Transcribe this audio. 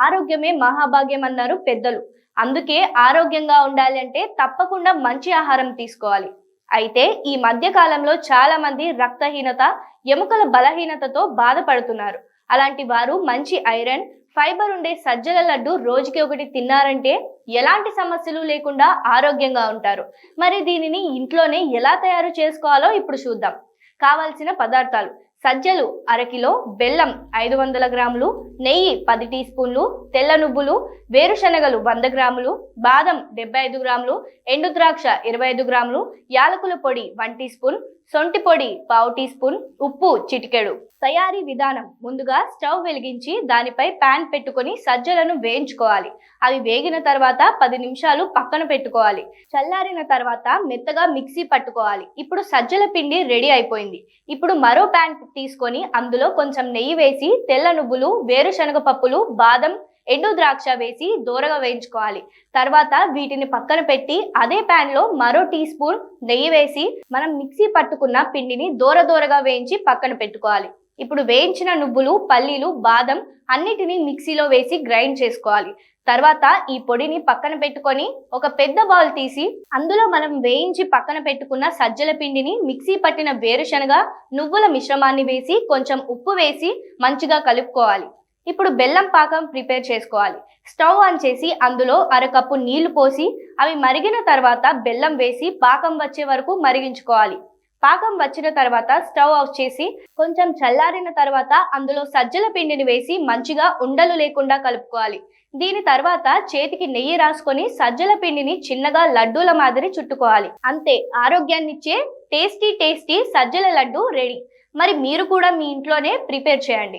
ఆరోగ్యమే మహాభాగ్యం అన్నారు పెద్దలు. అందుకే ఆరోగ్యంగా ఉండాలి అంటే తప్పకుండా మంచి ఆహారం తీసుకోవాలి. అయితే ఈ మధ్య కాలంలో చాలా మంది రక్తహీనత, ఎముకల బలహీనతతో బాధపడుతున్నారు. అలాంటి వారు మంచి ఐరన్, ఫైబర్ ఉండే సజ్జల లడ్డు రోజుకి ఒకటి తిన్నారంటే ఎలాంటి సమస్యలు లేకుండా ఆరోగ్యంగా ఉంటారు. మరి దీనిని ఇంట్లోనే ఎలా తయారు చేసుకోవాలో ఇప్పుడు చూద్దాం. కావలసిన పదార్థాలు: సజ్జలు అరకిలో, బెల్లం 500 గ్రాములు, నెయ్యి 10 టీ స్పూన్లు, తెల్ల నువ్వులు, వేరుశనగలు 100 గ్రాములు, బాదం 75 గ్రాములు, ఎండు ద్రాక్ష 25 గ్రాములు, యాలకుల పొడి 1 టీ స్పూన్, సొంటి పొడి 1/2 టీ స్పూన్, ఉప్పు చిటికెడు. తయారీ విధానం: ముందుగా స్టవ్ వెలిగించి దానిపై పాన్ పెట్టుకొని సజ్జలను వేయించుకోవాలి. అవి వేగిన తర్వాత 10 నిమిషాలు పక్కన పెట్టుకోవాలి. చల్లారిన తర్వాత మెత్తగా మిక్సీ పట్టుకోవాలి. ఇప్పుడు సజ్జల పిండి రెడీ అయిపోయింది. ఇప్పుడు మరో పాన్ తీసుకొని అందులో కొంచెం నెయ్యి వేసి తెల్ల నువ్వులు, వేరుశనగ పప్పులు, బాదం, ఎండు ద్రాక్ష వేసి దోరగా వేయించుకోవాలి. తర్వాత వీటిని పక్కన పెట్టి అదే పాన్ లో మరో టీ స్పూన్ నెయ్యి వేసి మనం మిక్సీ పట్టుకున్న పిండిని దోరగా వేయించి పక్కన పెట్టుకోవాలి. ఇప్పుడు వేయించిన నువ్వులు, పల్లీలు, బాదం అన్నిటినీ మిక్సీలో వేసి గ్రైండ్ చేసుకోవాలి. తర్వాత ఈ పొడిని పక్కన పెట్టుకొని ఒక పెద్ద బౌల్ తీసి అందులో మనం వేయించి పక్కన పెట్టుకున్న సజ్జల పిండిని, మిక్సీ పట్టిన వేరుశనగ, నువ్వుల మిశ్రమాన్ని వేసి కొంచెం ఉప్పు వేసి మంచిగా కలుపుకోవాలి. ఇప్పుడు బెల్లం పాకం ప్రిపేర్ చేసుకోవాలి. స్టవ్ ఆన్ చేసి అందులో అరకప్పు నీళ్లు పోసి అవి మరిగిన తర్వాత బెల్లం వేసి పాకం వచ్చే వరకు మరిగించుకోవాలి. పాకం వచ్చిన తర్వాత స్టవ్ ఆఫ్ చేసి కొంచెం చల్లారిన తర్వాత అందులో సజ్జల పిండిని వేసి మంచిగా ఉండలు లేకుండా కలుపుకోవాలి. దీని తర్వాత చేతికి నెయ్యి రాసుకొని సజ్జల పిండిని చిన్నగా లడ్డూల మాదిరి చుట్టుకోవాలి. అంతే, ఆరోగ్యాన్నిచ్చే టేస్టీ సజ్జల లడ్డు రెడీ. మరి మీరు కూడా మీ ఇంట్లోనే ప్రిపేర్ చేయండి.